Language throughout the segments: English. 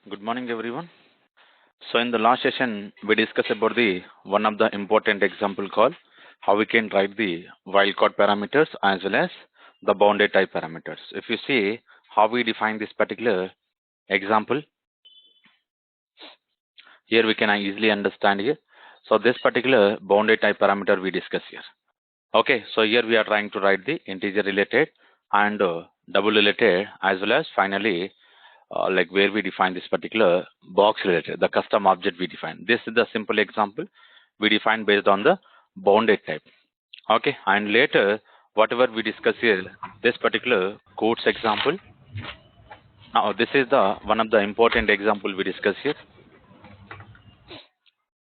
Good morning, everyone. So, in the last session, we discussed about the one of the important example called how we can write the wildcard parameters as well as the bounded type parameters. If you see how we define this particular example, here we can easily understand here. So, this particular bounded type parameter we discuss here. Okay, so here we are trying to write the integer related and double related as well as finally like where we define this particular box related, the custom object we define. This is the simple example we define based on the bounded type. Okay, and later whatever we discuss here, this particular codes example. Now this is the one of the important example we discuss here.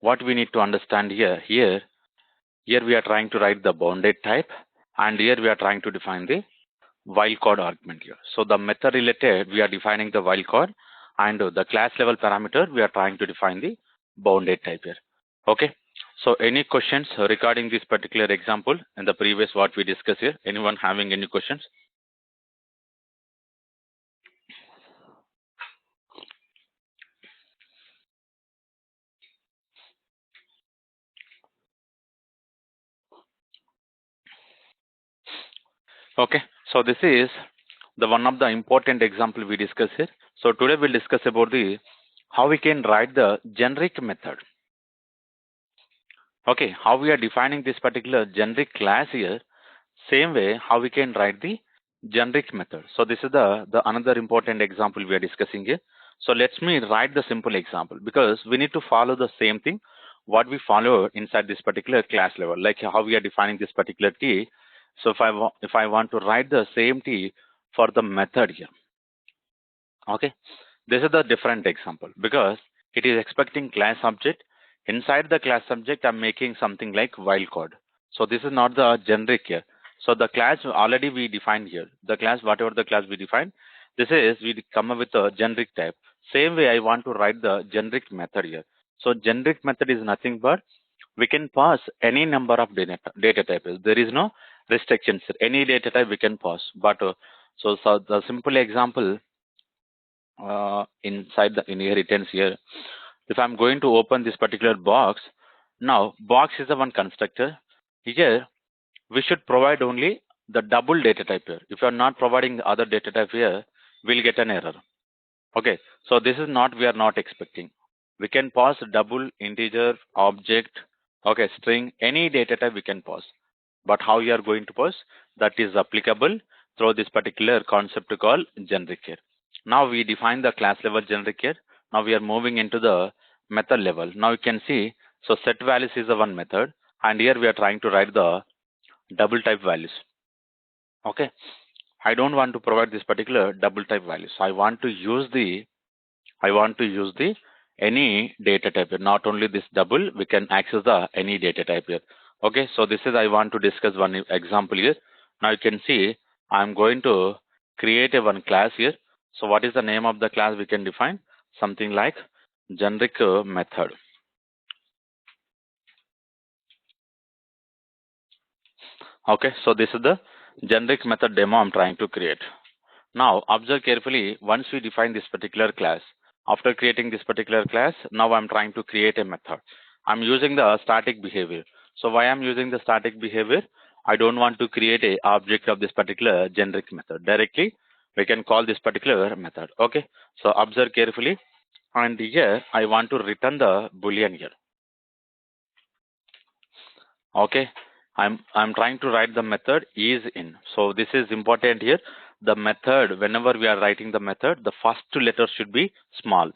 What we need to understand here we are trying to write the bounded type, and here we are trying to define the wildcard argument here. So the method related, we are defining the wildcard, and the class level parameter, we are trying to define the bounded type here. Okay. So any questions regarding this particular example and the previous what we discussed here? Anyone having any questions? Okay. So this is the one of the important example we discuss here. So today we'll discuss about the how we can write the generic method. Okay, how we are defining this particular generic class here, same way how we can write the generic method. So this is the another important example we are discussing here. So let me write the simple example because we need to follow the same thing what we follow inside this particular class level, like how we are defining this particular T. So if I want to write the same T for the method here, okay, this is the different example because it is expecting class object. Inside the class object, I'm making something like wildcard. So this is not the generic here. So the class already we defined here. The class, whatever the class we define, this is we come up with a generic type. Same way I want to write the generic method here. So generic method is nothing but we can pass any number of data types. There is no restrictions. Any data type we can pass. But so the simple example inside the inheritance here, if I'm going to open this particular box, now box is the one constructor. Here we should provide only the double data type here. If you're not providing the other data type here, we'll get an error. Okay, so this is not, we are not expecting. We can pass double, integer, object, okay, string, any data type we can pass. But how you are going to pass, that is applicable through this particular concept called generic here. Now we define the class level generic here. Now we are moving into the method level. Now you can see, so set values is the one method, and here we are trying to write the double type values. Okay, I don't want to provide this particular double type values. I want to use the any data type here. Not only this double, we can access the any data type here. Okay, so this is I want to discuss one example here. Now you can see I'm going to create a one class here. So what is the name of the class we can define? Something like generic method. Okay, so this is the generic method demo I'm trying to create. Now observe carefully, once we define this particular class, after creating this particular class, now I'm trying to create a method. I'm using the static behavior. So why I'm using the static behavior? I don't want to create a object of this particular generic method. Directly, we can call this particular method. Okay, so observe carefully. And here, I want to return the boolean here. Okay, I'm trying to write the method is in. So this is important here. The method, whenever we are writing the method, the first letter should be small.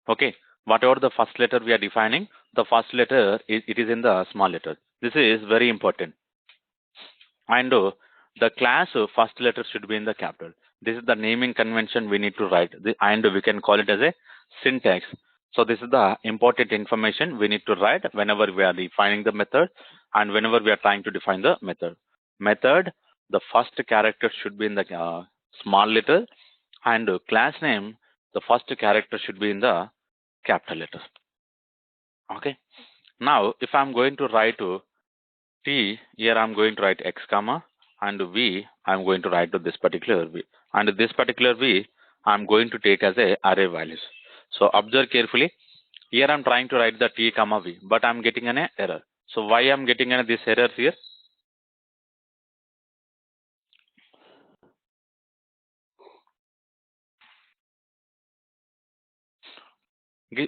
Okay, whatever the first letter we are defining, the first letter it is in the small letter. This is very important. And the class first letter should be in the capital. This is the naming convention we need to write, and we can call it as a syntax. So this is the important information we need to write whenever we are defining the method and whenever we are trying to define the method. Method, the first character should be in the small letter, and class name, the first character should be in the capital letter. Okay. Now, if I'm going to write T, here I'm going to write X comma, and V I'm going to write to this particular V, and this particular V I'm going to take as a array values. So observe carefully. Here I'm trying to write the T comma V, but I'm getting an error. So why I'm getting this error here?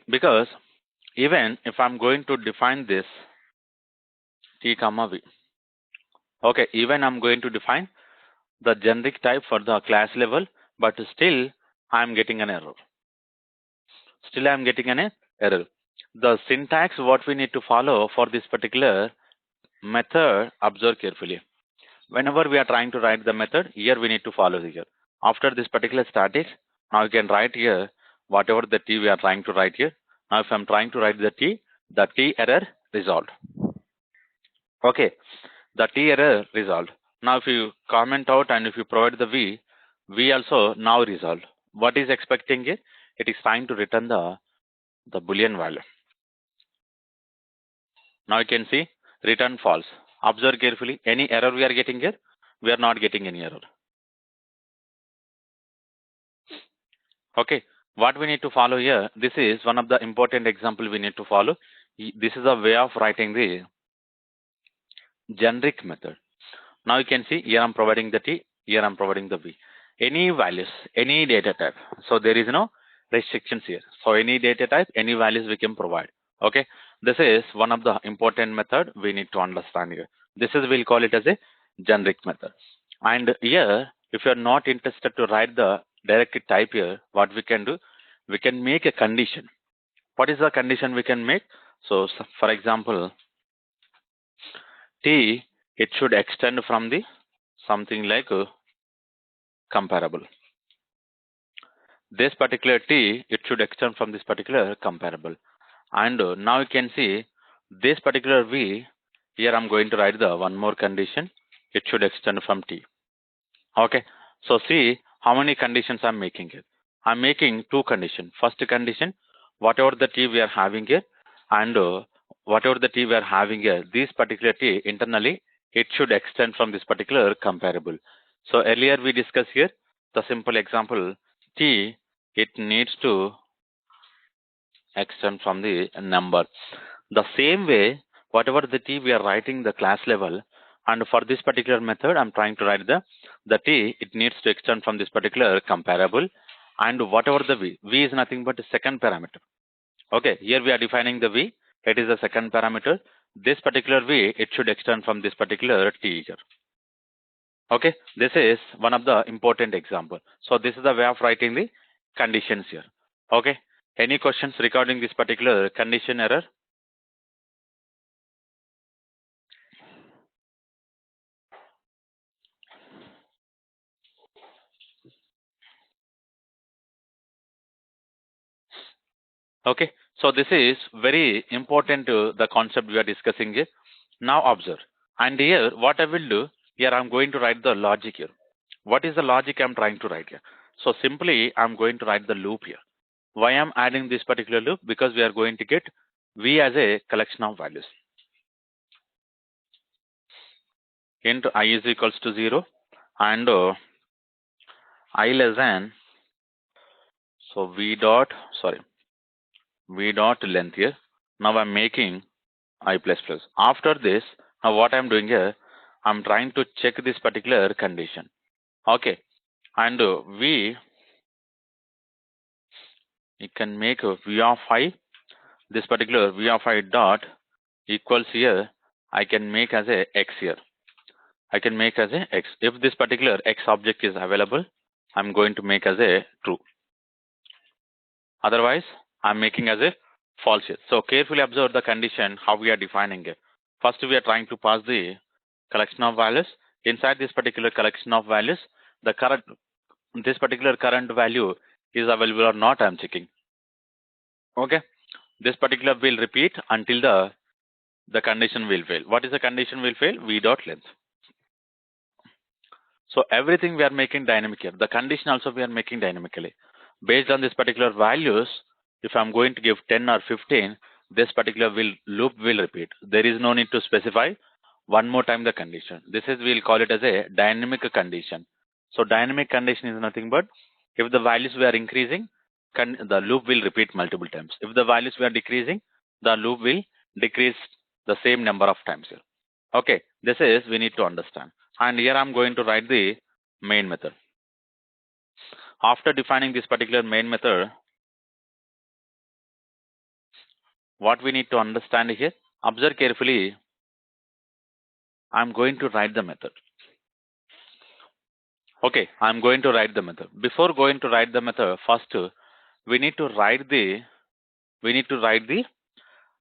Because even if I'm going to define this T comma V, okay, even I'm going to define the generic type for the class level, but still I'm getting an error. Still I'm getting an error. The syntax what we need to follow for this particular method, observe carefully. Whenever we are trying to write the method, here we need to follow here. After this particular static, now you can write here whatever the T we are trying to write here. Now if I'm trying to write the T error resolved. Okay, the T error resolved. Now if you comment out and if you provide the V also now resolved. What is expecting here? It is trying to return the Boolean value. Now you can see return false. Observe carefully. Any error we are getting here? We are not getting any error. Okay. What we need to follow here, this is one of the important example we need to follow. This is a way of writing the generic method. Now you can see here I'm providing the T, here I'm providing the V. Any values, any data type. So there is no restrictions here. So any data type, any values we can provide. Okay. This is one of the important method we need to understand here. This is, we'll call it as a generic method. And here, if you're not interested to write the direct type here, what we can do, we can make a condition. What is the condition we can make? So for example, T, it should extend from the something like comparable. This particular T, it should extend from this particular comparable. And now you can see this particular V, here I'm going to write the one more condition. It should extend from T. Okay. So see how many conditions I'm making here. I'm making two conditions. First condition, whatever the T we are having here, and whatever the T we are having here, this particular T internally, it should extend from this particular comparable. So earlier we discussed here the simple example, T, it needs to extend from the number. The same way, whatever the T we are writing the class level, and for this particular method, I'm trying to write the T, it needs to extend from this particular comparable, and whatever the V is nothing but a second parameter. Okay, here we are defining the V, it is the second parameter. This particular V, it should extend from this particular T here. Okay, this is one of the important example. So this is the way of writing the conditions here. Okay, any questions regarding this particular condition error? Okay, so this is very important the concept we are discussing here. Now observe, and here what I will do, here I'm going to write the logic here. What is the logic I'm trying to write here? So simply I'm going to write the loop here. Why I'm adding this particular loop? Because we are going to get V as a collection of values. Int I is equals to 0 and I less than, so V dot length here. Now I'm making I plus plus. After this, now what I'm doing here, I'm trying to check this particular condition. Okay, and V, you can make a V of I, this particular V of I dot equals here, I can make as a X here. I can make as a X. If this particular X object is available, I'm going to make as a true. Otherwise, I'm making as a false here. So carefully observe the condition, how we are defining it. First, we are trying to pass the collection of values. Inside this particular collection of values, this particular current value is available or not, I'm checking. Okay. This particular will repeat until the condition will fail. What is the condition will fail? V dot length. So everything we are making dynamic here. The condition also we are making dynamically. Based on this particular values, if I'm going to give 10 or 15, this particular loop will repeat. There is no need to specify one more time the condition. This is, we'll call it as a dynamic condition. So dynamic condition is nothing but if the values were increasing, the loop will repeat multiple times. If the values were decreasing, the loop will decrease the same number of times here. Okay, this is we need to understand. And here I'm going to write the main method. After defining this particular main method, what we need to understand here, observe carefully, I'm going to write the method. Okay, I'm going to write the method. Before going to write the method, first we need to write the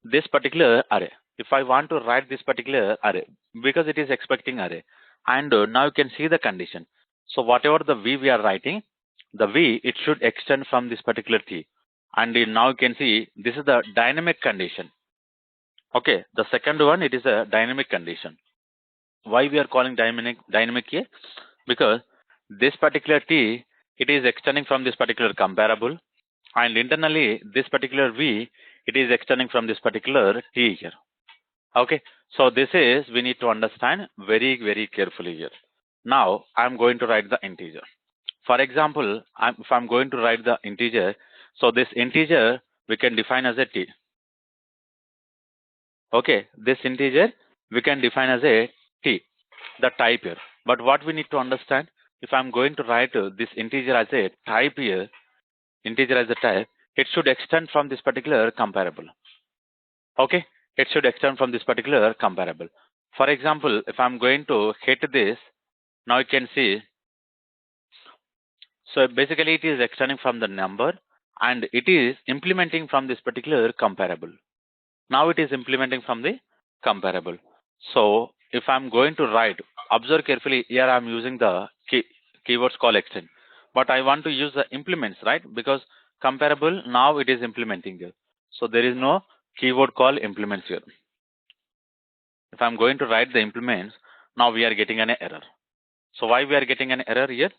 this particular array. If I want to write this particular array, because it is expecting array, and now you can see the condition. So whatever the v we are writing, the v, it should extend from this particular t, and now you can see this is the dynamic condition. Okay, the second one, it is a dynamic condition. Why we are calling dynamic here? Because this particular t, it is extending from this particular comparable, and internally this particular v, it is extending from this particular t here. Okay, so this is, we need to understand very carefully here. Now I'm going to write the integer. For example, if I'm going to write the integer, so this integer we can define as a t. Okay, this integer we can define as a t, the type here. But what we need to understand, if I'm going to write this integer as a type here, integer as a type, it should extend from this particular comparable. Okay, it should extend from this particular comparable. For example, if I'm going to hit this, now you can see, so basically it is extending from the number and it is implementing from this particular comparable. Now it is implementing from the comparable. So if I'm going to write, observe carefully, here I'm using the keywords call extend, but I want to use the implements, right? Because comparable, now it is implementing here. So there is no keyword call implements here. If I'm going to write the implements, now we are getting an error. So why we are getting an error here?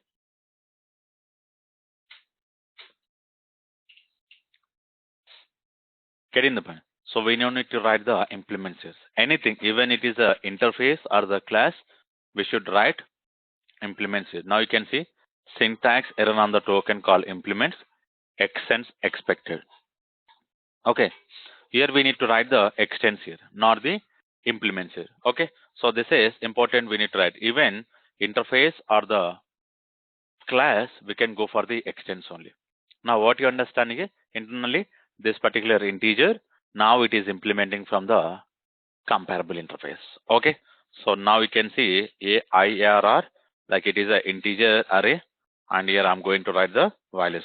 Getting the point. So we don't need to write the implements here. Anything, even it is a interface or the class, we should write implements here. Now you can see syntax error on the token call implements extends expected. Okay, here we need to write the extends here, not the implements here. Okay, so this is important, we need to write even interface or the class, we can go for the extends only. Now what you understand is internally this particular integer, now it is implementing from the comparable interface. Okay, so now you can see AIRR, like it is an integer array, and here I'm going to write the values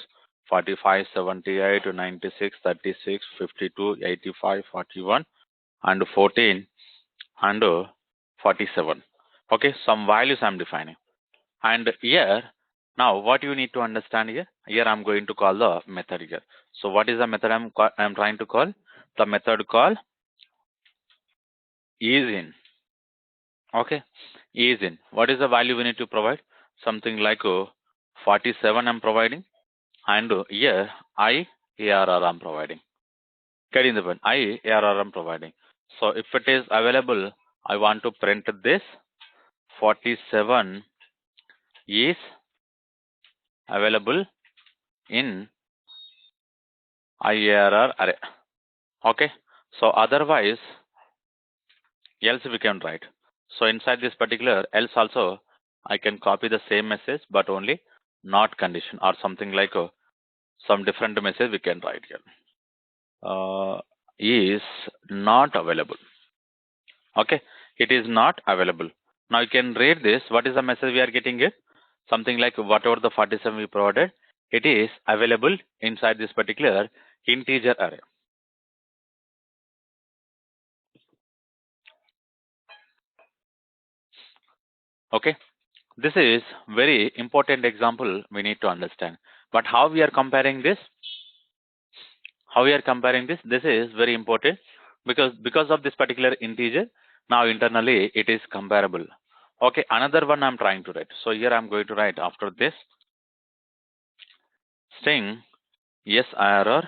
45, 78, 96, 36, 52, 85, 41, and 14, and 47. Okay, some values I'm defining. And here, now what you need to understand here, I'm going to call the method here. So what is the method I'm trying to call? The method call is in. Okay, is in. What is the value we need to provide? Something like 47 I'm providing, and here ARR I'm providing. Getting the point? ARR I'm providing. So if it is available, I want to print this 47 is available in IARR array. Okay, so otherwise else we can write. So inside this particular else also I can copy the same message but only not condition or something like some different message we can write here. Is not available. Okay, it is not available. Now you can read this. What is the message we are getting here? Something like whatever the 47 we provided, it is available inside this particular integer array. Okay, this is very important example we need to understand. But how we are comparing this? How we are comparing this? This is very important because of this particular integer, now internally it is comparable. Okay, another one I'm trying to write. So here I'm going to write after this string yes error,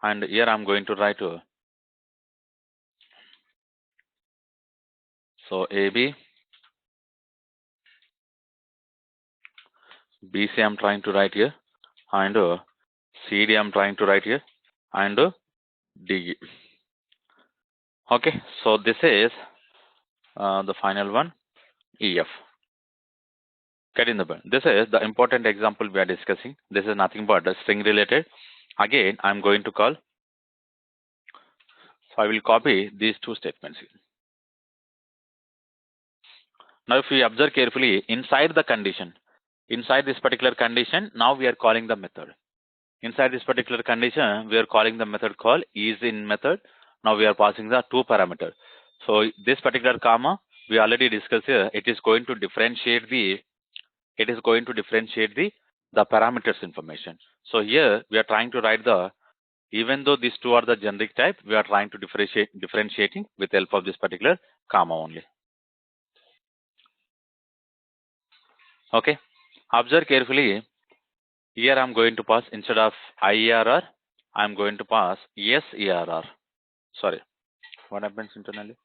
and here I'm going to write So AB, BC I'm trying to write here, and CD I'm trying to write here, and DE. Okay, so this is the final one, EF. Get in the bin. This is the important example we are discussing. This is nothing but a string related. Again, I'm going to call. So I will copy these two statements here. Now, if we observe carefully, inside the condition, inside this particular condition, now we are calling the method. Inside this particular condition, we are calling the method called isIn method. Now we are passing the two parameters. So this particular comma, we already discussed here. It is going to differentiate the the parameters information. So here we are trying to write the, even though these two are the generic type, we are trying to differentiating with the help of this particular comma only. Okay, observe carefully. Here I'm going to pass, instead of IERR, I'm going to pass SERR. Sorry, what happens internally?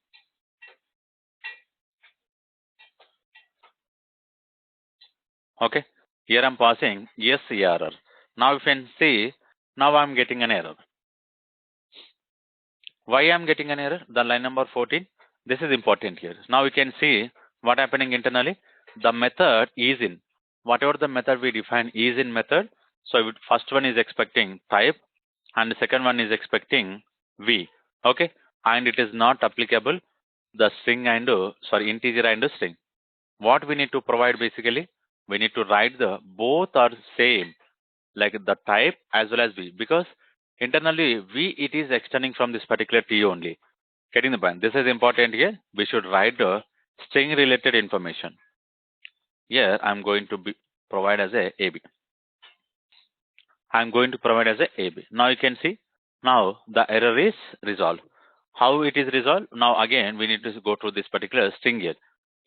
Okay, here I'm passing SERR. Now if you can see, now I'm getting an error. Why I'm getting an error? The line number 14. This is important here. Now we can see what happening internally. The method isIn. Whatever the method we define isIn method. So first one is expecting type, and the second one is expecting V. Okay, and it is not applicable the string and integer and string. What we need to provide basically, we need to write the both are same, like the type as well as V, because internally V it is extending from this particular T only. Getting the point? This is important here. We should write the string related information. Here I'm going to provide as a AB. I'm going to provide as a AB. Now you can see, now the error is resolved. How it is resolved? Now again we need to go to this particular string here.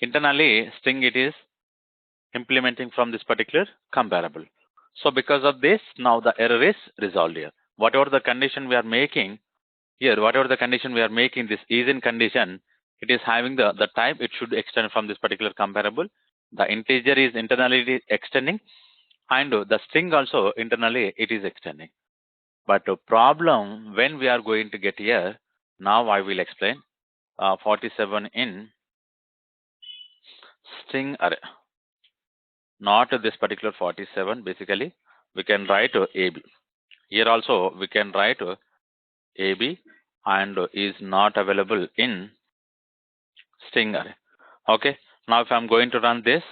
Internally string it is implementing from this particular comparable. So because of this, now the error is resolved here. Whatever the condition we are making here, this isIn condition, it is having the type, it should extend from this particular comparable. The integer is internally extending, and the string also internally it is extending. But the problem when we are going to get here, now I will explain. 47 in string array, not this particular 47. Basically we can write AB. Here also we can write AB and is not available in string array. Okay, now if I'm going to run this,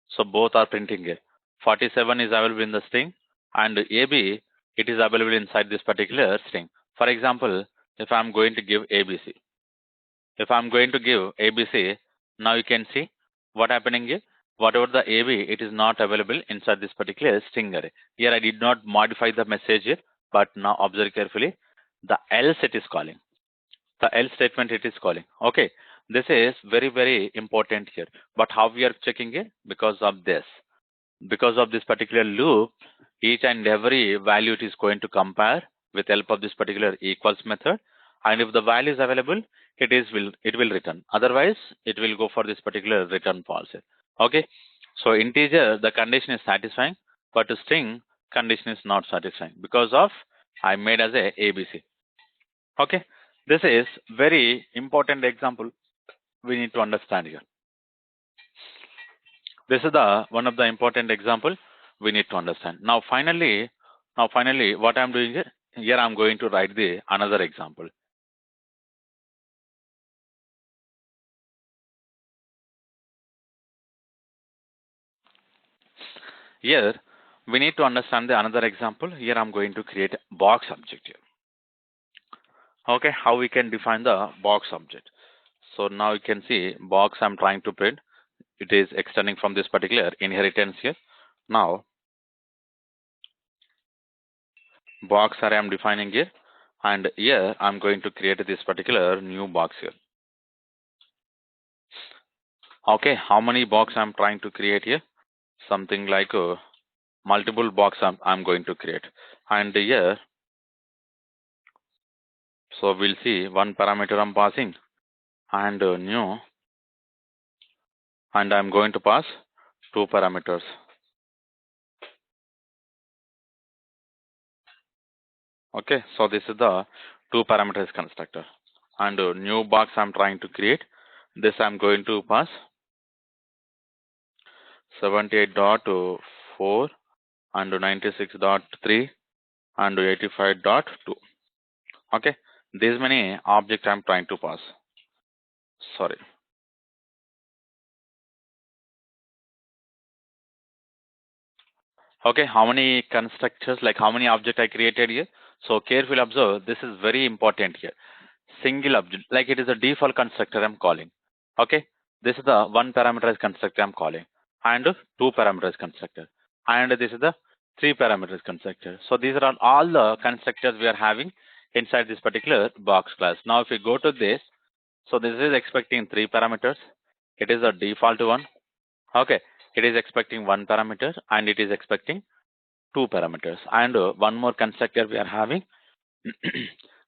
so both are printing here. 47 is available in the string, and AB it is available inside this particular string. For example, if I'm going to give ABC, now you can see what happening here. Whatever the AB, it is not available inside this particular string array. Here I did not modify the message here, but now observe carefully. The else it is calling. The else statement it is calling. Okay, this is very important here. But how we are checking it? Because of this particular loop, each and every value it is going to compare with help of this particular equals method, and if the value is available, it will return. Otherwise it will go for this particular return false here. Okay, so integer the condition is satisfying, but string condition is not satisfying because of I made as a ABC. Okay, this is very important example we need to understand here. This is the one of the important example we need to understand. Now finally what I'm doing here, I'm going to write the another example. Here we need to understand the another example. Here I'm going to create box object here. Okay, how we can define the box object. So now you can see box I'm trying to print. It is extending from this particular inheritance here. Now box array I'm defining here, and here I'm going to create this particular new box here. Okay, how many box I'm trying to create here? Something like multiple box I'm going to create, and here so we'll see one parameter I'm passing and new and I'm going to pass two parameters. Okay, so this is the two parameters constructor, and a new box I'm trying to create. This I'm going to pass 78.4 and 96.3 and 85.2. Okay, these many objects I'm trying to pass. Sorry. Okay, how many constructors, like how many objects I created here? So carefully observe, this is very important here. Single object, like it is a default constructor I'm calling. Okay, this is the one parameterized constructor I'm calling, and two parameterized constructor, and this is the three parameters constructor. So these are all the constructors we are having inside this particular box class. Now if we go to this, so this is expecting three parameters. It is a default one. Okay, it is expecting one parameter and it is expecting two parameters, and one more constructor we are having.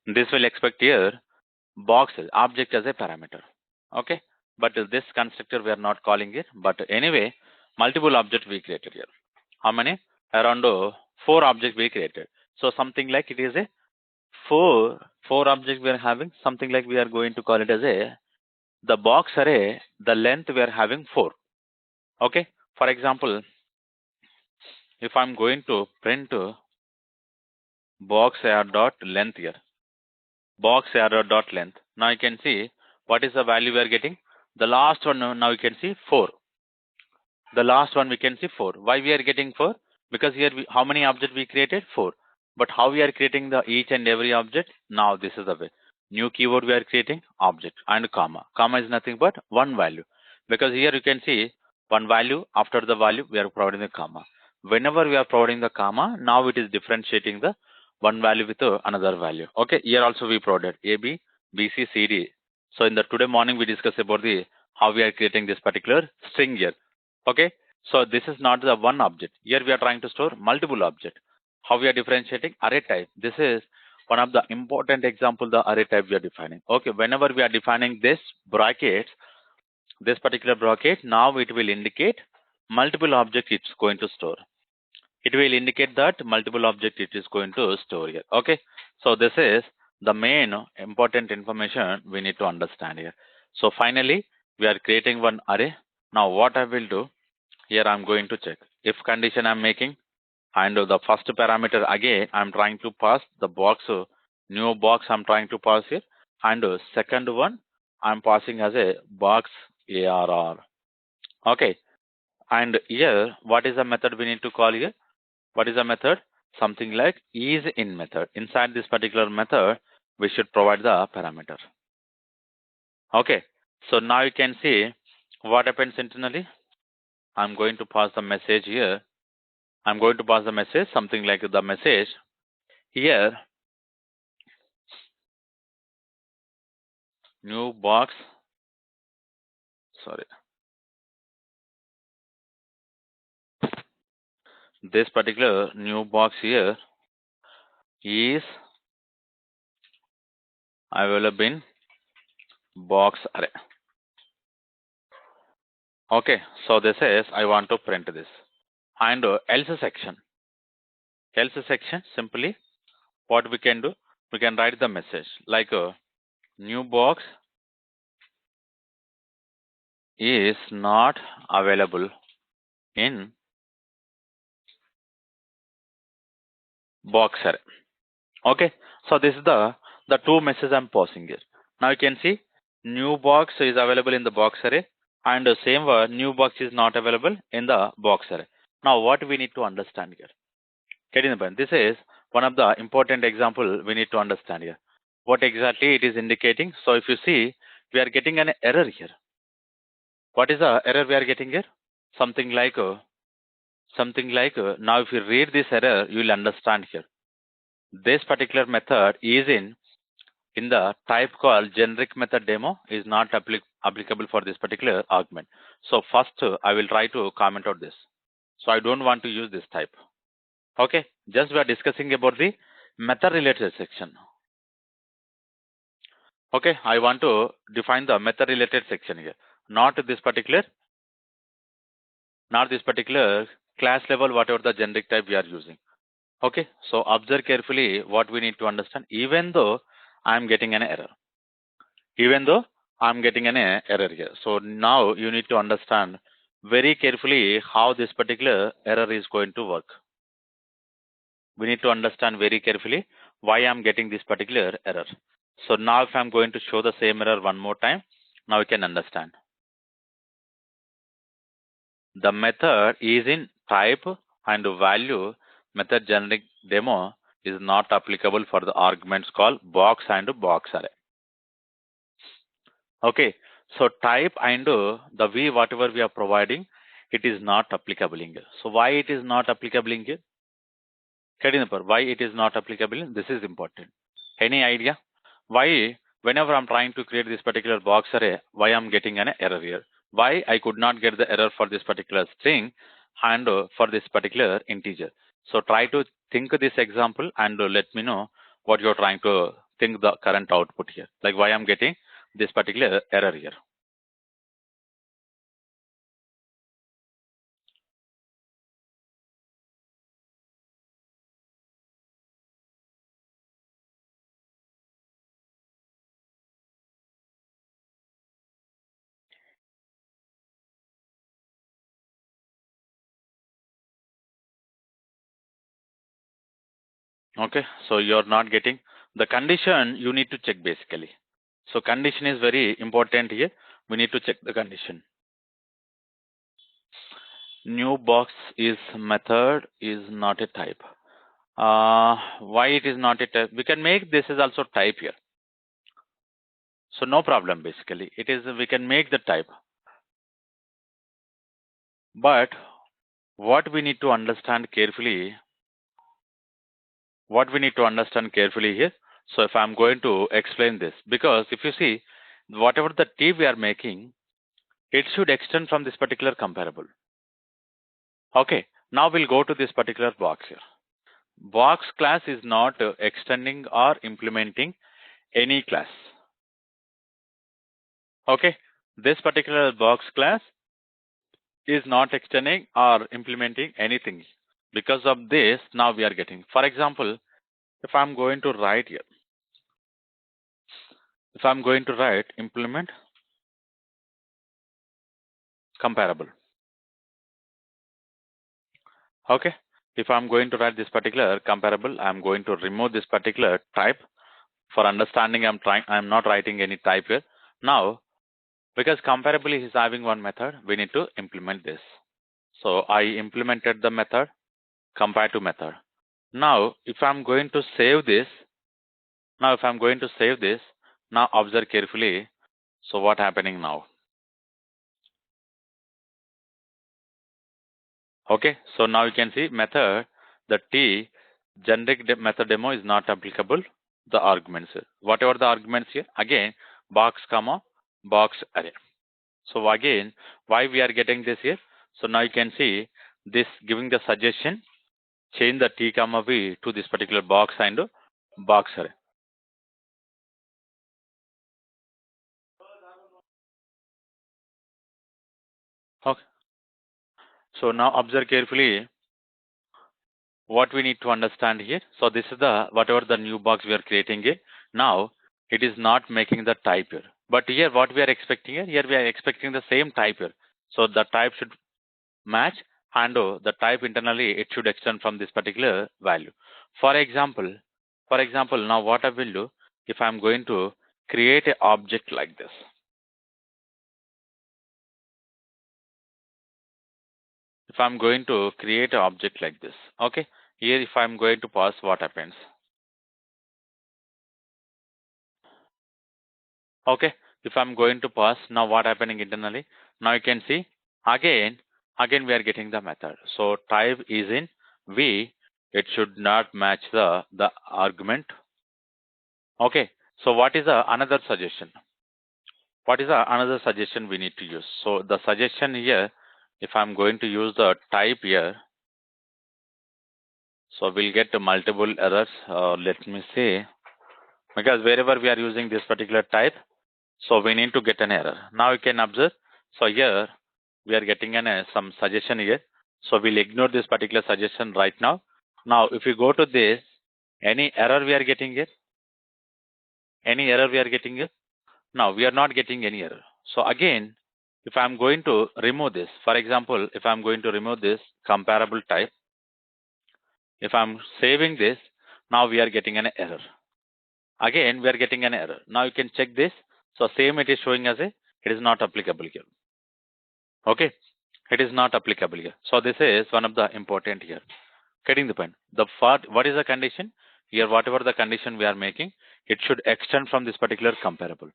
This will expect here boxes object as a parameter. Okay, but this constructor we are not calling it, but anyway multiple objects we created here. How many? Around four objects we created. So something like it is a four objects we are having, something like we are going to call it as a the box array, the length we are having 4. Okay, for example, if I'm going to print box array dot length here, box array dot length, now you can see what is the value we are getting. The last one, now you can see 4. The last one we can see 4. Why we are getting 4? Because here how many objects we created? 4. But how we are creating the each and every object? Now this is the way. New keyword we are creating object and comma. Comma is nothing but one value. Because here you can see one value, after the value we are providing the comma. Whenever we are providing the comma, now it is differentiating the one value with another value. Okay, here also we provided A, B, B, C, C, D. So in the today morning we discussed about the how we are creating this particular string here. Okay, so this is not the one object. Here we are trying to store multiple objects. How we are differentiating? Array type. This is one of the important example, the array type we are defining. Okay, whenever we are defining this bracket, this particular bracket, now it will indicate multiple object it's going to store. It will indicate that multiple object it is going to store here. Okay, so this is the main important information we need to understand here. So finally, we are creating one array. Now what I will do, here I'm going to check if condition I'm making, and the first parameter again I'm trying to pass the box, new box I'm trying to pass here, and second one I'm passing as a box ARR. Okay, and here what is the method we need to call here? What is the method? Something like is in method. Inside this particular method we should provide the parameter. Okay, so now you can see what happens internally. I'm going to pass the message here. I'm going to pass the message, something like the message here, new box, sorry, this particular new box here is available in box array. Okay, so this is I want to print this, and else section. Else section, simply what we can do, we can write the message like new box is not available in box array. Okay, so this is the two messages I'm passing here. Now you can see new box is available in the box array, and the same new box is not available in the box array. Now what we need to understand here, getting the point, this is one of the important example we need to understand here. What exactly it is indicating? So if you see, we are getting an error here. What is the error we are getting here? Something like now if you read this error, you will understand here. This particular method is in the type called generic method demo is not applicable for this particular argument. So first I will try to comment out this. So I don't want to use this type. Okay, just we are discussing about the method related section. Okay, I want to define the method related section here, not this particular not this particular class level, whatever the generic type we are using. Okay, so observe carefully what we need to understand. Even though I'm getting an error, even though I'm getting an error here. So now you need to understand very carefully how this particular error is going to work. We need to understand very carefully why I'm getting this particular error. So now if I'm going to show the same error one more time, now you can understand. The method is in type and value. Method generic demo is not applicable for the arguments called box and box array. Okay, so type and the v whatever we are providing, it is not applicable in here. So why it is not applicable in here? Why it is not applicable? This is important. Any idea? Why whenever I'm trying to create this particular box array, why I'm getting an error here? Why I could not get the error for this particular string and for this particular integer? So try to think this example and let me know what you're trying to think the current output here. Like why I'm getting this particular error here. Okay, so you're not getting the condition, you need to check basically. So condition is very important here. We need to check the condition. New box is method is not a type. Why it is not a type? We can make this is also type here. So no problem basically. It is we can make the type. But what we need to understand carefully, here. So if I'm going to explain this, because if you see whatever the t we are making, it should extend from this particular comparable. Okay, now we'll go to this particular box here. Box class is not extending or implementing any class. Okay, this particular box class is not extending or implementing anything. Because of this, now we are getting, for example, if I'm going to write here, if I'm going to write implement comparable. Okay, if I'm going to write this particular comparable, I'm going to remove this particular type. For understanding, I'm not writing any type here. Now, because comparable is having one method, we need to implement this. So I implemented the method compare to method. Now, if I'm going to save this, now observe carefully. So what happening now? Okay, so now you can see method, the T generic method demo is not applicable. The arguments, whatever the arguments here, again box comma box array. So again, why we are getting this here? So now you can see this giving the suggestion, change the T comma V to this particular box and box array. Okay. So now observe carefully what we need to understand here. So this is the whatever the new box we are creating here. Now it is not making the type here. But here what we are expecting here? Here we are expecting the same type here. So the type should match and the type internally it should extend from this particular value. For example, now what I will do, if I'm going to create an object like this. If I'm going to create an object like this, okay, here if I'm going to pass, what happens? Okay, if I'm going to pass, now what happening internally? Now you can see again we are getting the method. So type is in V, it should not match the argument. Okay, so what is another suggestion? What is another suggestion we need to use? So the suggestion here, if I'm going to use the type here, so we'll get multiple errors. Let me see, because wherever we are using this particular type, so we need to get an error. Now you can observe. So here we are getting some suggestion here. So we'll ignore this particular suggestion right now. Now, if you go to this, any error we are getting here? Any error we are getting here? Now, we are not getting any error. So again, if I'm going to remove this, for example, if I'm going to remove this comparable type, if I'm saving this, now we are getting an error. Again, we are getting an error. Now you can check this. So same it is showing as it is not applicable here. Okay, it is not applicable here. So this is one of the important here. Getting the point. The part, what is the condition? Here, whatever the condition we are making, it should extend from this particular comparable.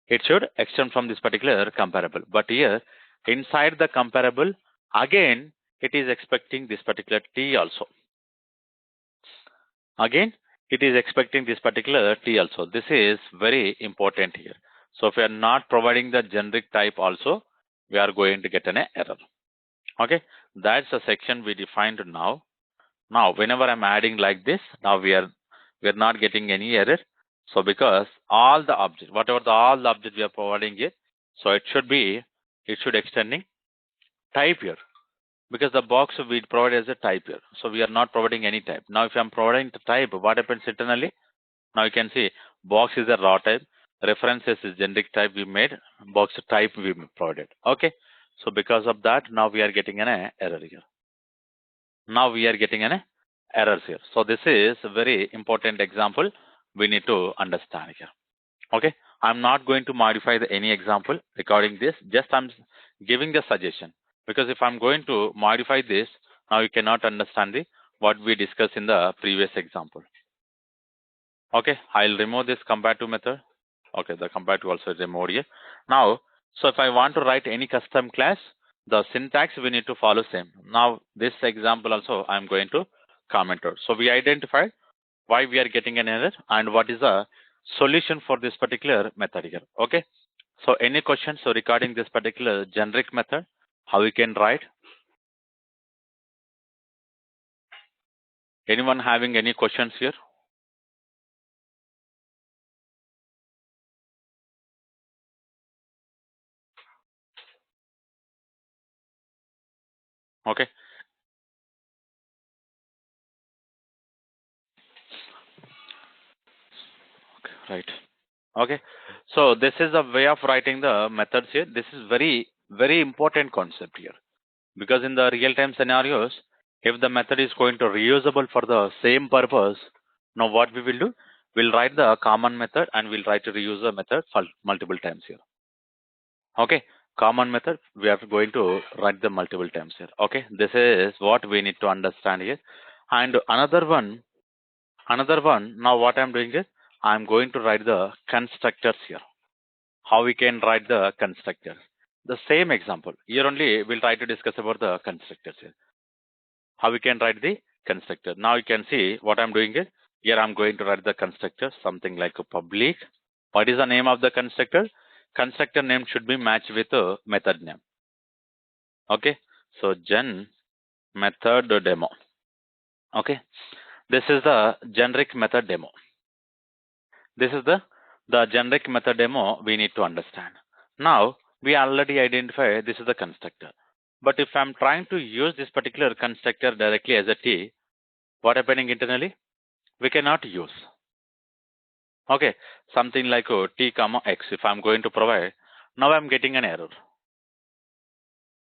It should extend from this particular comparable. But here, inside the comparable, again, it is expecting this particular T also. Again, it is expecting this particular T also. This is very important here. So if we are not providing the generic type also, we are going to get an error. Okay, that's the section we defined now. Now, whenever I'm adding like this, now we're not getting any error. So because all the objects, whatever all the objects we are providing here, so it should extending type here. Because the box we provide as a type here. So we are not providing any type. Now if I'm providing the type, what happens internally? Now you can see box is a raw type, references is generic type we made, box type we provided. Okay. So because of that, now we are getting an error here. Now we are getting an errors here. So this is a very important example we need to understand here. Okay. I'm not going to modify any example regarding this. Just I'm giving the suggestion. Because if I'm going to modify this, now you cannot understand what we discussed in the previous example. Okay, I'll remove this comparative method. Okay, the comparative also is removed here. Now, so if I want to write any custom class, the syntax we need to follow same. Now, this example also I'm going to comment out. So we identified why we are getting an error and what is the solution for this particular method here. Okay. So any questions regarding this particular generic method, how we can write? Anyone having any questions here? Okay. Right. Okay. So this is a way of writing the methods here. This is very, very important concept here. Because in the real-time scenarios, if the method is going to reusable for the same purpose, now what we will do? We'll write the common method and we'll try to reuse the method for multiple times here. Okay. Common method, we are going to write the multiple times here. Okay. This is what we need to understand here. And another one, now what I'm doing is, I'm going to write the constructors here. How we can write the constructors. The same example. Here only we'll try to discuss about the constructors here. How we can write the constructor. Now you can see what I'm doing is, here I'm going to write the constructor, something like a public. What is the name of the constructor? Constructor name should be matched with a method name. Okay. So gen method demo. Okay. This is the generic method demo. This is the generic method demo we need to understand. Now, we already identified this is the constructor. But if I'm trying to use this particular constructor directly as a T, what happening internally? We cannot use. Okay, something like T comma X if I'm going to provide. Now I'm getting an error.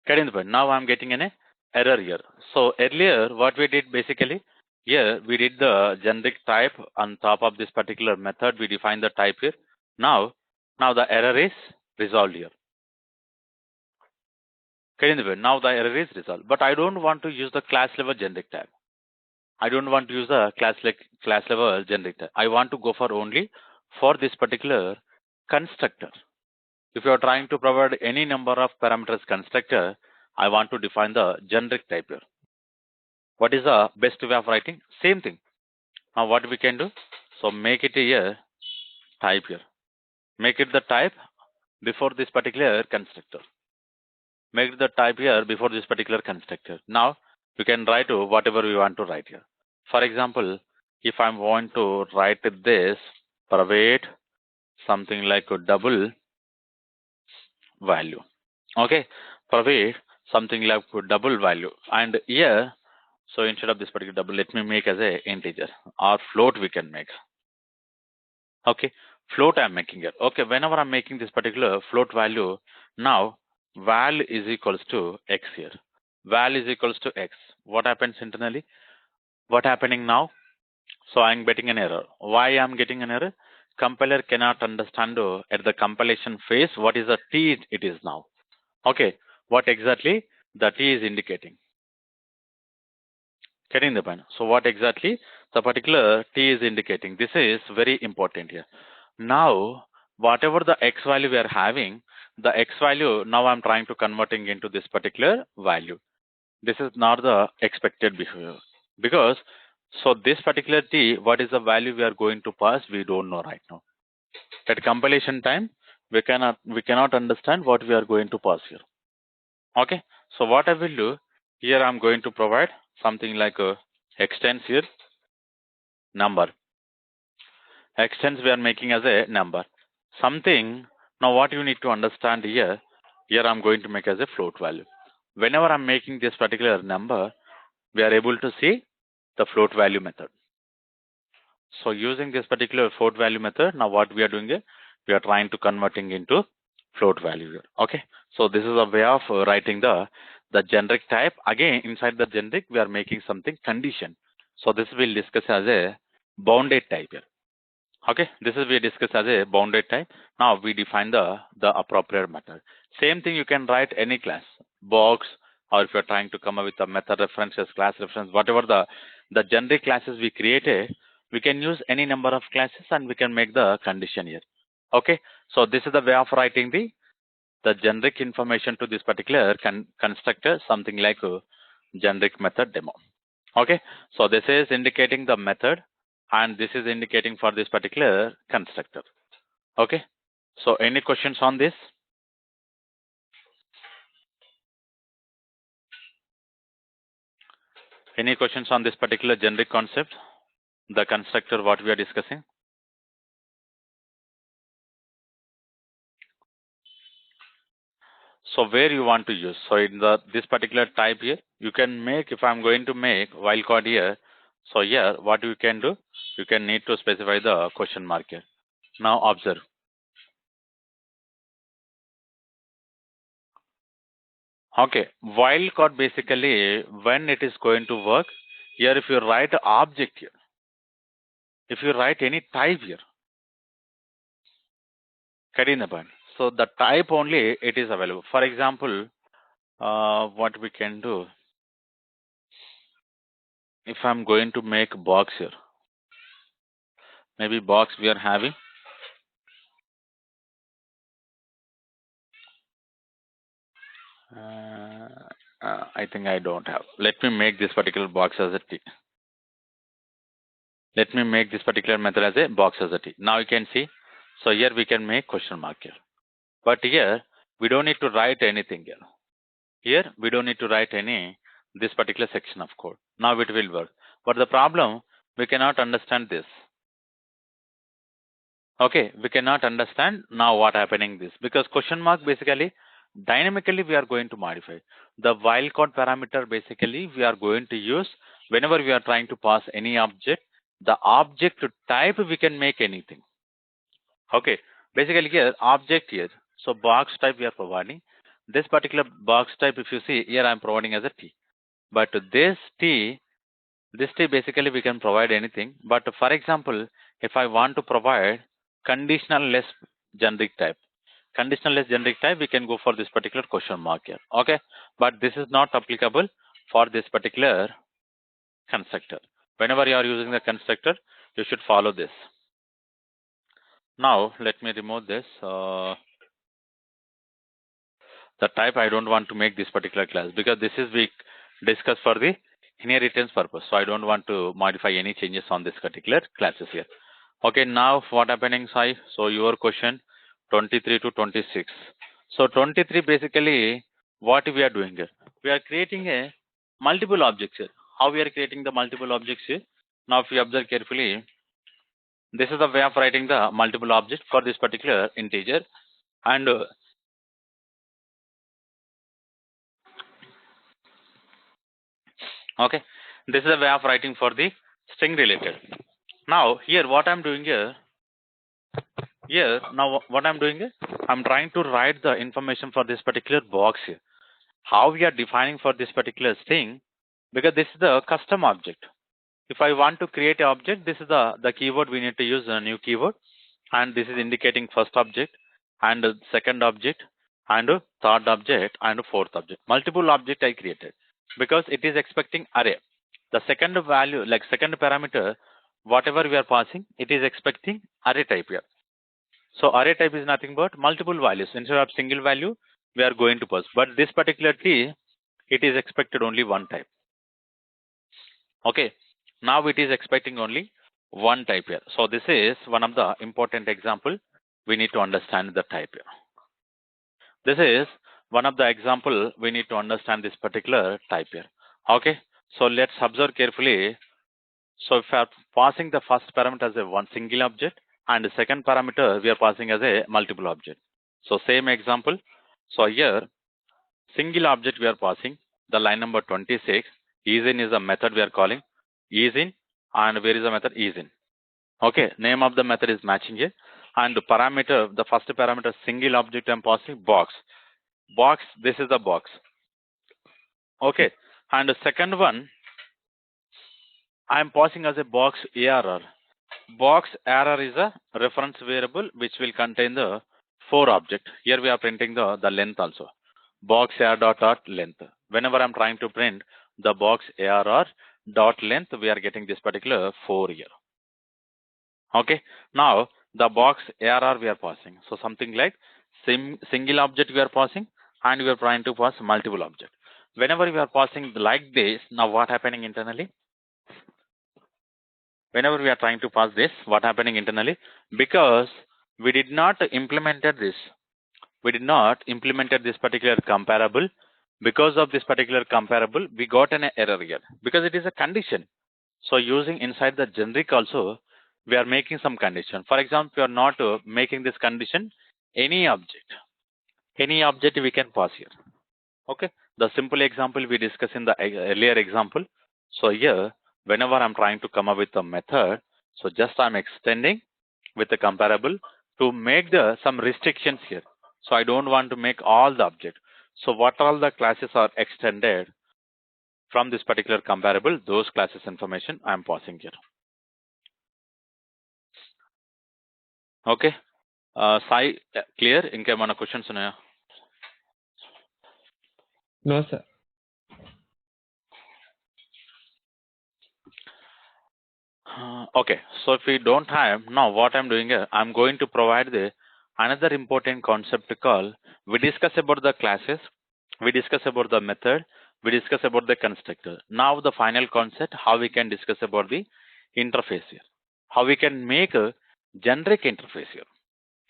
Getting the point. Now I'm getting an error here. So earlier what we did basically, here we did the generic type on top of this particular method. We define the type here. Now the error is resolved here. Getting the point. Now the error is resolved. But I don't want to use the class level generic type. I don't want to use the class level generic type. I want to go for only for this particular constructor. If you are trying to provide any number of parameters constructor, I want to define the generic type here. What is the best way of writing? Same thing. Now what we can do? So make it here type here. Make it the type before this particular constructor. Make it the type here before this particular constructor. Now you can write whatever you want to write here. For example, if I want to write this private something like a double value. Okay. provide something like double value. And here, so instead of this particular double, let me make as a integer or float we can make. Okay, float I'm making it. Okay, whenever I'm making this particular float value, now val is equals to x here. Val is equals to x. What happens internally? What happening now? So I'm getting an error. Why I'm getting an error? Compiler cannot understand at the compilation phase what is the t it is now. Okay, what exactly the t is indicating? Getting the point. So what exactly the particular t is indicating? This is very important here. Now, whatever the x value we are having, the x value now I'm trying to converting into this particular value. This is not the expected behavior because so this particular t, what is the value we are going to pass? We don't know right now. At compilation time, we cannot understand what we are going to pass here. Okay. So what I will do here, I'm going to provide something like a extends here number. Extends we are making as a number. Something now what you need to understand here. Here I'm going to make as a float value. Whenever I'm making this particular number, we are able to see the float value method. So using this particular float value method, now what we are doing is we are trying to converting into float value here. Okay. So this is a way of writing the generic type. Again, inside the generic, we are making something condition. So this we'll discuss as a bounded type here. Okay, this is we discuss as a bounded type. Now we define the appropriate method. Same thing you can write any class, box, or if you're trying to come up with a method references, class reference, whatever the generic classes we created, we can use any number of classes and we can make the condition here. Okay, so this is the way of writing the generic information to this particular constructor, something like a generic method demo. Okay, so this is indicating the method and this is indicating for this particular constructor. Okay, so any questions on this? Any questions on this particular generic concept, the constructor what we are discussing? So where you want to use? So in this particular type here, you can make, if I'm going to make wildcard here, so here what you can do, you can need to specify the question mark here. Now observe. Okay, wildcard basically when it is going to work, here if you write object here, if you write any type here, getting the point. So the type only it is available. For example, what we can do, if I'm going to make box here, maybe box we are having. I think I don't have. Let me make this particular box as a T. Let me make this particular method as a box as a T. Now you can see. So here we can make question mark here. But here we don't need to write anything here. Here we don't need to write any this particular section of code. Now it will work. But the problem, we cannot understand this. Okay, we cannot understand now what happening this because question mark basically dynamically we are going to modify. The wildcard parameter basically we are going to use whenever we are trying to pass any object. The object type we can make anything. Okay, basically here object here. So box type we are providing. This particular box type if you see here I am providing as a T. But this T basically we can provide anything. But for example, if I want to provide conditional less generic type, we can go for this particular question mark here. Okay, but this is not applicable for this particular constructor. Whenever you are using the constructor, you should follow this. Now let me remove this. The type I don't want to make this particular class because this is we discuss for the inheritance purpose. So I don't want to modify any changes on this particular classes here. Okay, now what happening, Sai? So your question 23 to 26. So 23 basically what we are doing here? We are creating a multiple objects here. How we are creating the multiple objects here? Now if you observe carefully, this is the way of writing the multiple object for this particular integer and Okay, this is a way of writing for the string related. Now here what I'm doing here, what I'm doing here, I'm trying to write the information for this particular box here. How we are defining for this particular string, because this is the custom object. If I want to create an object, this is the keyword we need to use, a new keyword, and this is indicating first object and second object and third object and fourth object. Multiple object I created because it is expecting array. The second value, like second parameter, whatever we are passing, it is expecting array type here. So array type is nothing but multiple values. Instead of single value, we are going to pass. But this particular T, it is expected only one type. Okay. Now it is expecting only one type here. So this is one of the important example. We need to understand the type here. This is one of the example we need to understand this particular type here. Okay. So let's observe carefully. So if we are passing the first parameter as a one single object and the second parameter we are passing as a multiple object. So same example. So here single object we are passing the line number 26. Isin is a method we are calling isin, and where is the method isin. Okay, name of the method is matching here, and the parameter, the first parameter single object I'm passing box. Box, this is the box. Okay, and the second one I'm passing as a box ARR. Box ARR is a reference variable which will contain the 4 object. Here we are printing the length also. Box ARR dot length. Whenever I'm trying to print the box ARR dot length, we are getting this particular 4 here. Okay. Now the box ARR we are passing. So something like single object we are passing, and we are trying to pass multiple object. Whenever we are passing like this, now what happening internally? Whenever we are trying to pass this, what happening internally? Because we did not implemented this. We did not implemented this particular comparable. Because of this particular comparable, we got an error here because it is a condition. So using inside the generic also, we are making some condition. For example, we are not making this condition any object. Any object we can pass here. Okay. The simple example we discussed in the earlier example. So here, whenever I'm trying to come up with a method, so just I'm extending with the comparable to make some restrictions here. So I don't want to make all the object. So what all the classes are extended from this particular comparable, those classes information I'm passing here. Okay. Sai, clear? ఇంకేమైనా questions ఉన్నాయా? No, sir. Okay, so if we don't have, now what I'm doing here, I'm going to provide another important concept called, we discuss about the classes, we discuss about the method, we discuss about the constructor. Now the final concept, how we can discuss about the interface here, how we can make a generic interface here.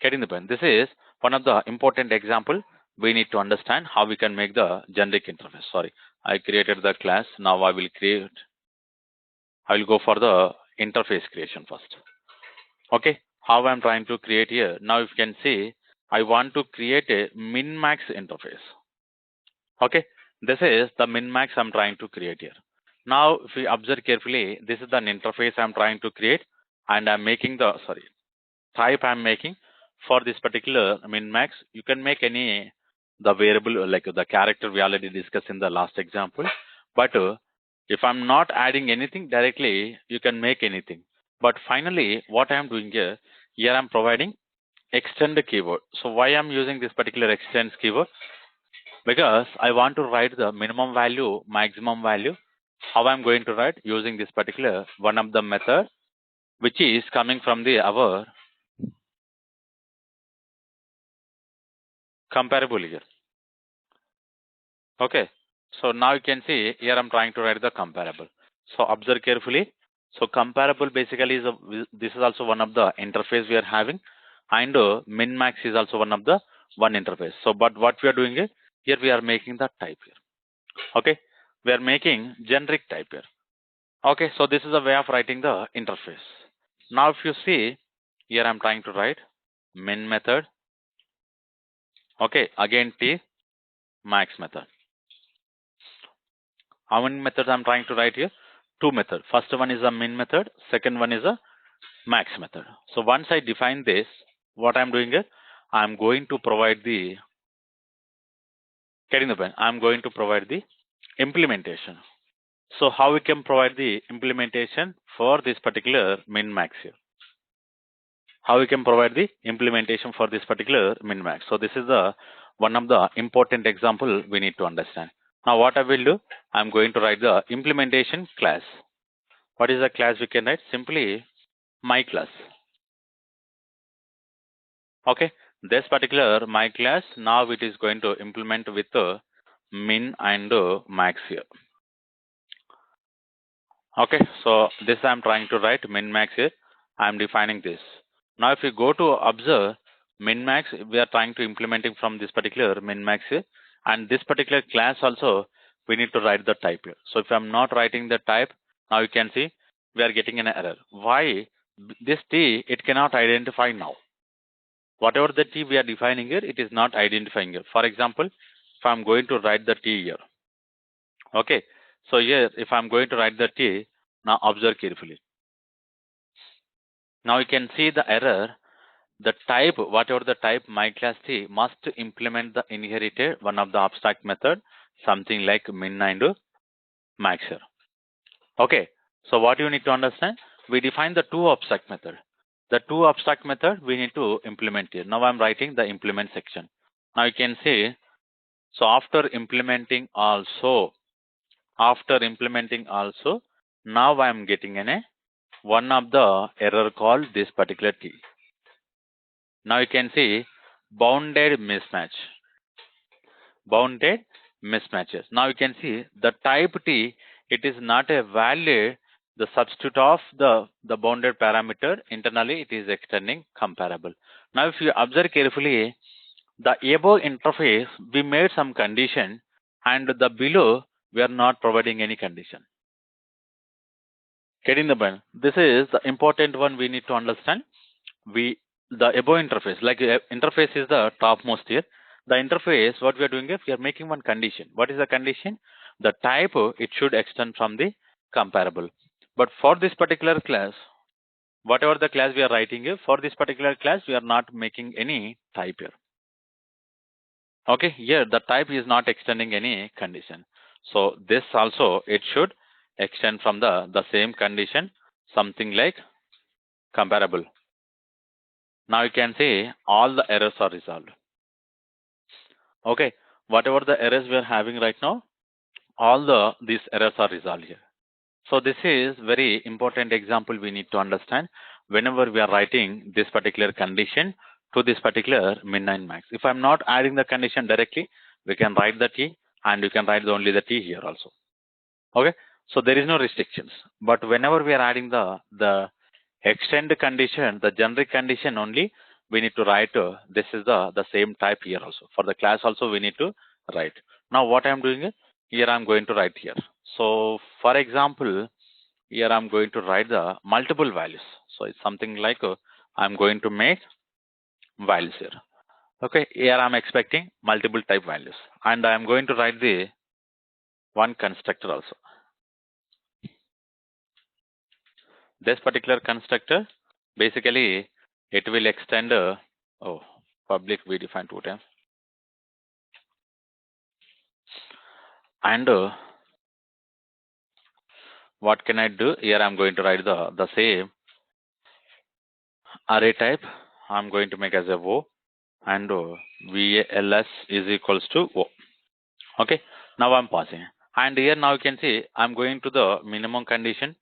Getting the point? This is one of the important example we need to understand how we can make the generic interface. Sorry, I created the class. Now I will go for the interface creation first. Okay, how I'm trying to create here. Now if you can see, I want to create a min-max interface. Okay, this is the min-max I'm trying to create here. Now if we observe carefully, this is the interface I'm trying to create, and I'm making the type I'm making for this particular min-max. You can make any the variable, like the character we already discussed in the last example, but if I'm not adding anything directly, you can make anything. But finally, what I'm doing here I'm providing extend keyword. So why I'm using this particular extends keyword? Because I want to write the minimum value, maximum value. How I'm going to write? Using this particular one of the method, which is coming from our comparable here. Okay. So now you can see here I'm trying to write the comparable. So observe carefully. So comparable basically is this is also one of the interface we are having, and min-max is also one of the one interface. So but what we are doing here we are making the type here. Okay, we are making generic type here. Okay, so this is a way of writing the interface. Now if you see here I'm trying to write min method. Okay, again T max method. How many methods I'm trying to write here? Two methods. First one is a min method, second one is a max method. So once I define this, what I'm doing is I'm going to provide the getting the point. I'm going to provide the implementation. So how we can provide the implementation for this particular min max here? How we can provide the implementation for this particular min max? So this is the one of the important example we need to understand. Now what I will do, I'm going to write the implementation class. What is the class we can write? Simply my class. Okay, this particular my class, now it is going to implement with min and max here. Okay, so this I'm trying to write min max here. I'm defining this. Now if you go to observe min max, we are trying to implementing from this particular min max here, and this particular class also we need to write the type here. So if I'm not writing the type, now you can see we are getting an error. Why? This T it cannot identify now. Whatever the T we are defining here, it is not identifying here. For example, if I'm going to write the T here, okay. So here, if I'm going to write the T, now observe carefully. Now you can see the error. The type, whatever the type, my class T must implement the inherited one of the abstract method, something like min and max here. Okay. So what you need to understand, we define the two abstract method. The two abstract method we need to implement here. Now I'm writing the implement section. Now you can see, so after implementing also, now I'm getting one of the error called this particular T. Now you can see bounded mismatches. Now you can see the type T, it is not a valid, the substitute of the bounded parameter internally it is extending comparable. Now if you observe carefully, the above interface we made some condition and the below we are not providing any condition. Getting the point? This is the important one we need to understand. The above interface, like interface is the topmost here. The interface, what we are doing is we are making one condition. What is the condition? The type it should extend from the comparable. But for this particular class, whatever the class we are writing here, for this particular class we are not making any type here. Okay, here the type is not extending any condition. So this also it should extend from the same condition, something like comparable. Now you can see all the errors are resolved. Okay, whatever the errors we are having right now, all these errors are resolved here. So this is very important example we need to understand whenever we are writing this particular condition to this particular min and max. If I'm not adding the condition directly, we can write the T and you can write only the T here also. Okay, so there is no restrictions. But whenever we are adding the extend condition, the generic condition only, we need to write this is the same type here also. For the class also we need to write. Now what I'm doing is, here I'm going to write here. So for example, here I'm going to write the multiple values. So it's something like I'm going to make values here. Okay, here I'm expecting multiple type values and I'm going to write the one constructor also. This particular constructor, basically it will extend public we define two times, and what can I do here? I'm going to write the same array type. I'm going to make as a O, and VALS is equals to O. Okay, now I'm passing, and here now you can see I'm going to the minimum condition.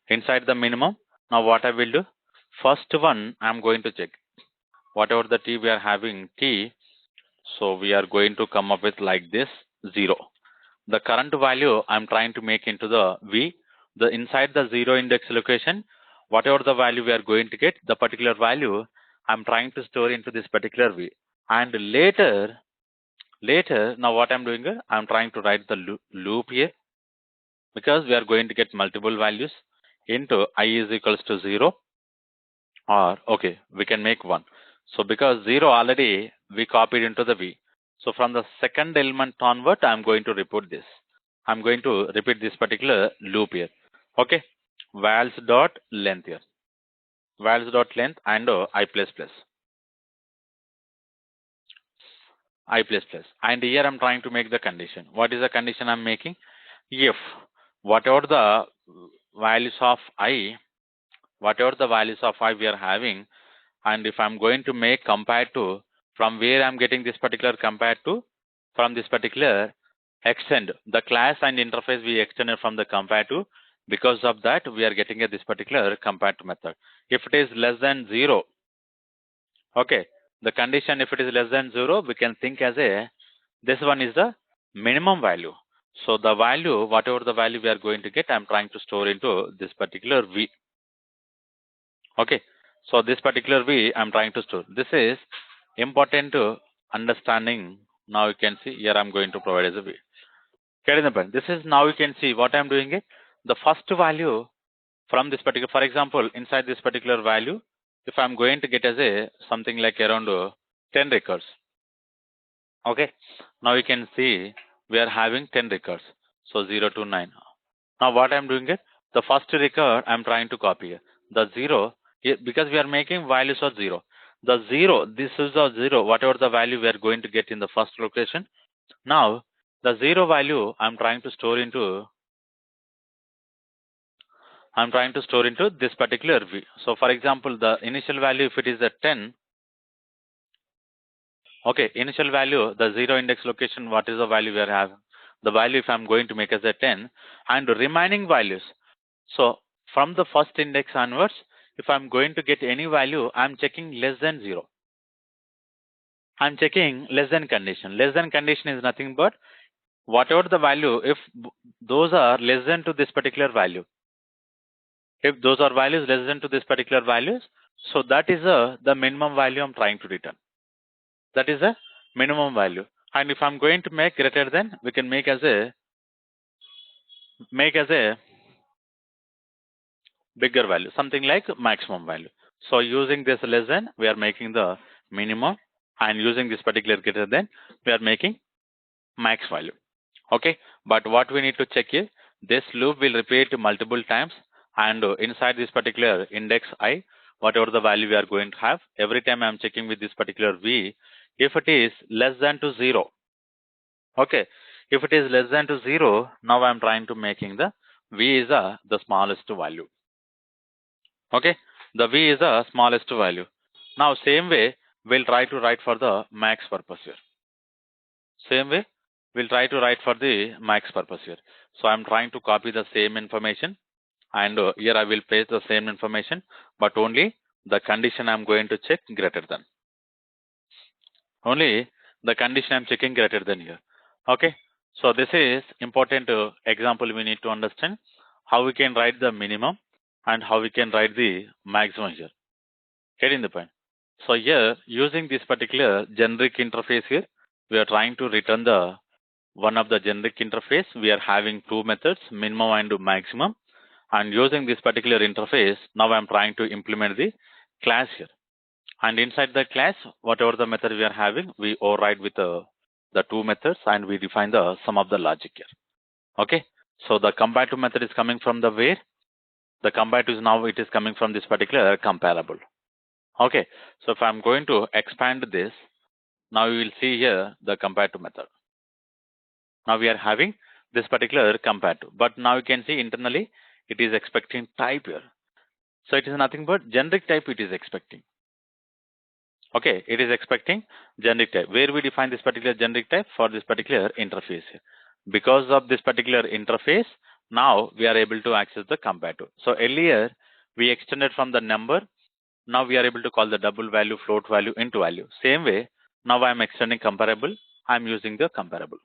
Inside the minimum, now what I will do, first one I'm going to check whatever the T we are having T. So we are going to come up with like this 0. The current value I'm trying to make into the V. The inside the 0 index location, whatever the value we are going to get, the particular value I'm trying to store into this particular V. And later, now what I'm doing here, I'm trying to write the loop here, because we are going to get multiple values into I is equals to 0, or okay, we can make 1. So because 0 already we copied into the V. So from the second element onward, I'm going to repeat this. I'm going to repeat this particular loop here. Okay, vals dot length here. Vals dot length and I plus plus. I plus plus. And here I'm trying to make the condition. What is the condition I'm making? If whatever the values of I, whatever the values of I we are having, and if I'm going to make compared to, from where I'm getting this particular compared to, from this particular extend the class and interface we extended from the compare to, because of that we are getting this particular compare to method. If it is less than 0, okay, the condition if it is less than 0, we can think as a, this one is the minimum value. So the value, whatever the value we are going to get, I'm trying to store into this particular v. Okay, so this particular v I'm trying to store. This is important to understanding. Now you can see here I'm going to provide as a v. Getting the point. This is now you can see what I'm doing it. The first value from this particular, for example, inside this particular value, if I'm going to get as a something like around 10 records. Okay, now you can see we are having 10 records. So 0 to 9. Now what I'm doing it, the first record I'm trying to copy here. The 0, because we are making values of 0. The 0, this is the 0, whatever the value we are going to get in the first location. Now the 0 value I'm trying to store into this particular v. So for example, the initial value, if it is at 10, okay, initial value, the 0 index location, what is the value we are having? The value if I'm going to make as a 10, and remaining values. So from the first index onwards, if I'm going to get any value, I'm checking less than 0. I'm checking less than condition. Less than condition is nothing but whatever the value, if those are less than to this particular value. If those are values less than to this particular values, so that is the minimum value I'm trying to return. That is a minimum value. And if I'm going to make greater than, we can make as a bigger value, something like maximum value. So using this less than, we are making the minimum, and using this particular greater than, we are making max value. Okay, but what we need to check is this loop will repeat multiple times, and inside this particular index I, whatever the value we are going to have, every time I'm checking with this particular v, if it is less than to 0. Okay, if it is less than to 0, now I'm trying to making the v is the smallest value. Okay, the v is the smallest value. Now same way we'll try to write for the max purpose here. Same way we'll try to write for the max purpose here. So I'm trying to copy the same information, and here I will paste the same information, but only the condition I'm going to check greater than. Only the condition I'm checking greater than here. Okay, so this is important example we need to understand how we can write the minimum and how we can write the maximum here. Getting the point? So here, using this particular generic interface here, we are trying to return the one of the generic interface. We are having two methods, minimum and maximum. And using this particular interface, now I'm trying to implement the class here. And inside the class, whatever the method we are having, we override with the two methods, and we define the sum of the logic here. Okay. So the compare to method is coming from the where? The compare to is now it is coming from this particular comparable. Okay, so if I'm going to expand this, now you will see here the compare to method. Now we are having this particular compare to, but now you can see internally it is expecting type here. So it is nothing but generic type it is expecting. Okay, it is expecting generic type. Where we define this particular generic type? For this particular interface here. Because of this particular interface, now we are able to access the compare to. So earlier we extended from the number. Now we are able to call the double value, float value, int value. Same way, now I am extending comparable. I am using the comparable.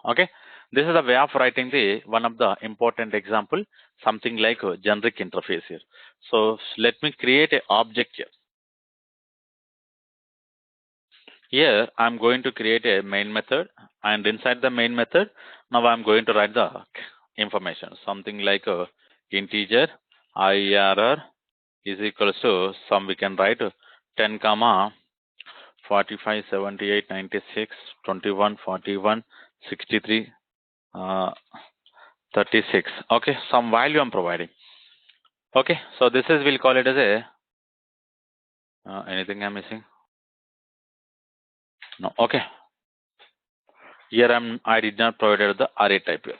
Okay, this is the way of writing the one of the important example, something like a generic interface here. So let me create an object here. Here I'm going to create a main method, and inside the main method, now I'm going to write the information, something like a integer IRR is equals to some we can write 10 comma 45, 78, 96, 21, 41, 63, 36. Okay, some value I'm providing. Okay, so this is, we'll call it as a, anything I'm missing? No, okay. Here I did not provide the array type here.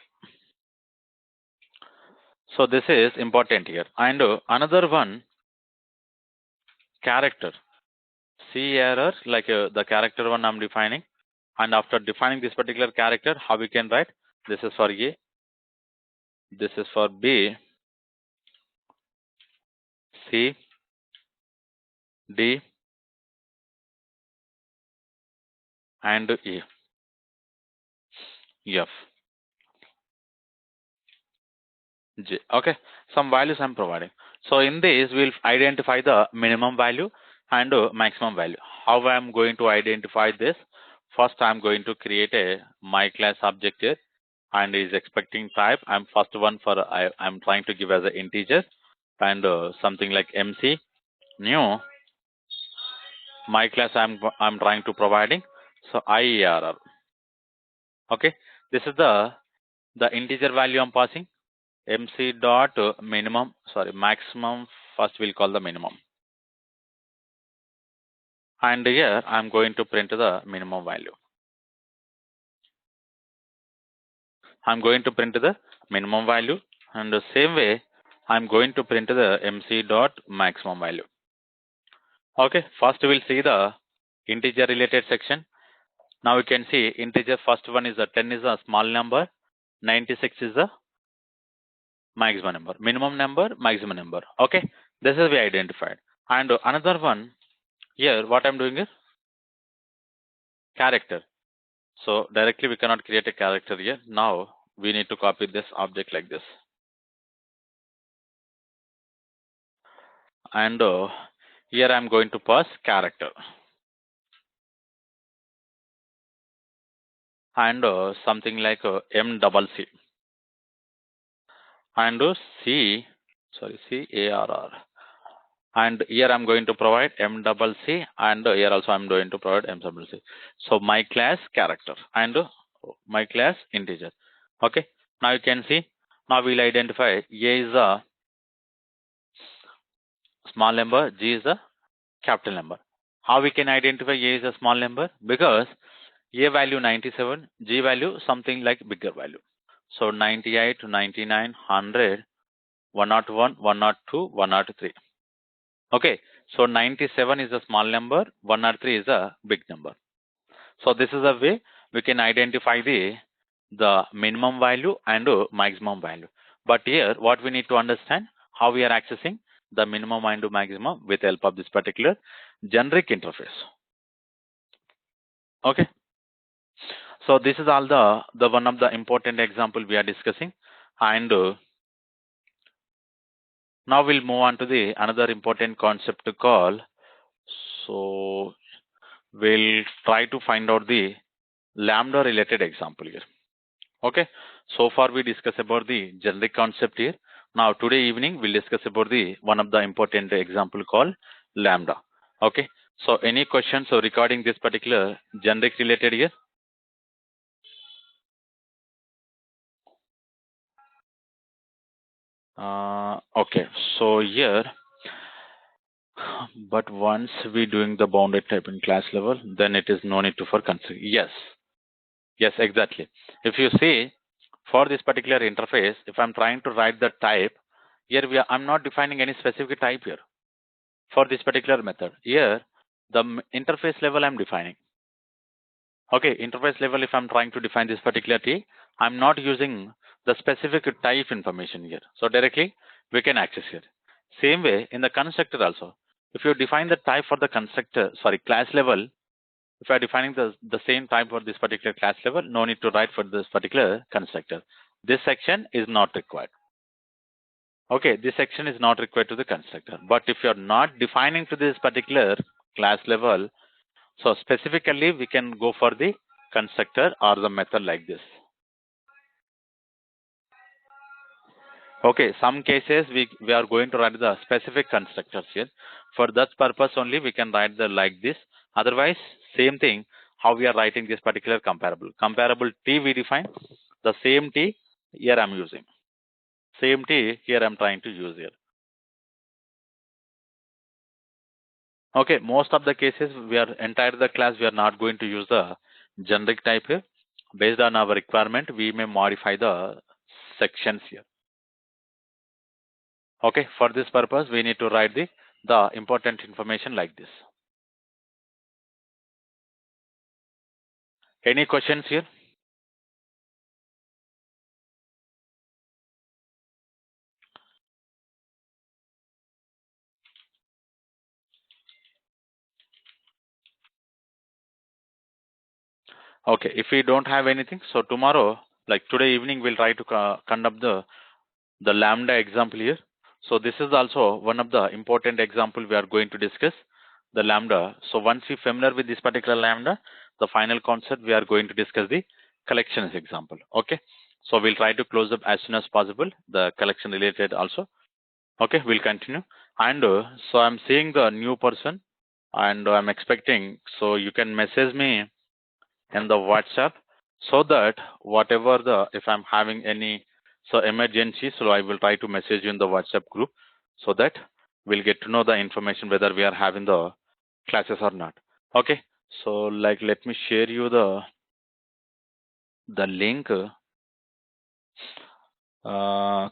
So this is important here. And another one, character. C error, like the character one I'm defining. And after defining this particular character, how we can write? This is for A, this is for B, C, D, and E, F, J. Okay, some values I'm providing. So in this, we'll identify the minimum value and maximum value. How I'm going to identify this? First, I'm going to create a my class object here, and is expecting type. I'm first one for I'm trying to give as an integer, and something like MC new my class I'm trying to providing. So IERR. Okay, this is the integer value I'm passing. MC dot minimum, sorry, maximum. First we'll call the minimum, and here I'm going to print the minimum value. I'm going to print the minimum value, and the same way I'm going to print the MC dot maximum value. Okay, first we'll see the integer related section. Now you can see integer first one is 10 is a small number, 96 is the maximum number, minimum number, maximum number. Okay, this is we identified. And another one here, what I'm doing is character. So directly we cannot create a character here. Now we need to copy this object like this. And here I'm going to pass character. And something like MCC. And CARR. And here I'm going to provide MCC, and here also I'm going to provide MCC. So my class character and my class integer. Okay, now you can see, now we'll identify A is a small number, G is a capital number. How we can identify A is a small number? Because A value 97, G value something like bigger value. So 98, 99, 100, 101, 102, 103. Okay, so 97 is a small number, 103 is a big number. So this is a way we can identify the minimum value and maximum value. But here what we need to understand, how we are accessing the minimum and maximum with help of this particular generic interface. Okay, so this is all the one of the important example we are discussing, and now we'll move on to the another important concept to call. So we'll try to find out the lambda related example here. Okay, so far we discussed about the generic concept here. Now today evening we'll discuss about the one of the important example called lambda. Okay, so any questions or regarding this particular generic related here? Okay, so here, but once we doing the bounded type in class level, then it is no need to for consider. Yes, yes, exactly. If you see for this particular interface, if I'm trying to write the type, here I'm not defining any specific type here for this particular method. Here, the interface level I'm defining. Okay, interface level, if I'm trying to define this particular T, I'm not using the specific type information here. So directly we can access here. Same way in the constructor also. If you define the type for the constructor, sorry, class level, if you are defining the same type for this particular class level, no need to write for this particular constructor. This section is not required. Okay, this section is not required to the constructor. But if you're not defining to this particular class level, so specifically we can go for the constructor or the method like this. Okay, some cases we are going to write the specific constructors here. For that purpose only we can write the like this, Otherwise, same thing, how we are writing this particular comparable. Comparable T we define, the same T here I'm using. Same T here I'm trying to use here. Okay, most of the cases we are entire the class we are not going to use the generic type here. Based on our requirement, we may modify the sections here. Okay, for this purpose, we need to write the important information like this. Any questions here? Okay, if we don't have anything, so tomorrow, like today evening, we'll try to conduct the lambda example here. So this is also one of the important example we are going to discuss, the lambda. So once you familiar with this particular lambda, the final concept we are going to discuss the collections example. Okay, so we'll try to close up as soon as possible the collection related also. Okay, we'll continue. And so I'm seeing the new person, and I'm expecting, so you can message me in the WhatsApp, so that whatever the, if I'm having any so emergency, so I will try to message you in the WhatsApp group, so that we'll get to know the information whether we are having the classes or not. Okay, so like let me share you the link.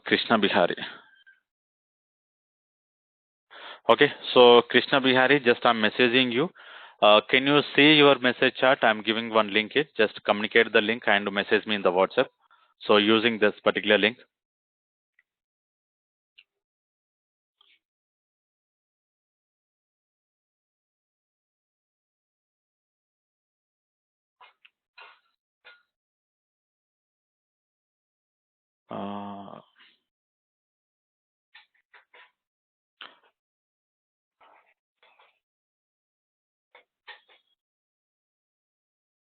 Krishna Bihari. Okay, so Krishna Bihari, just I'm messaging you. Can you see your message chat? I'm giving one link here. Just communicate the link and message me in the WhatsApp. So using this particular link.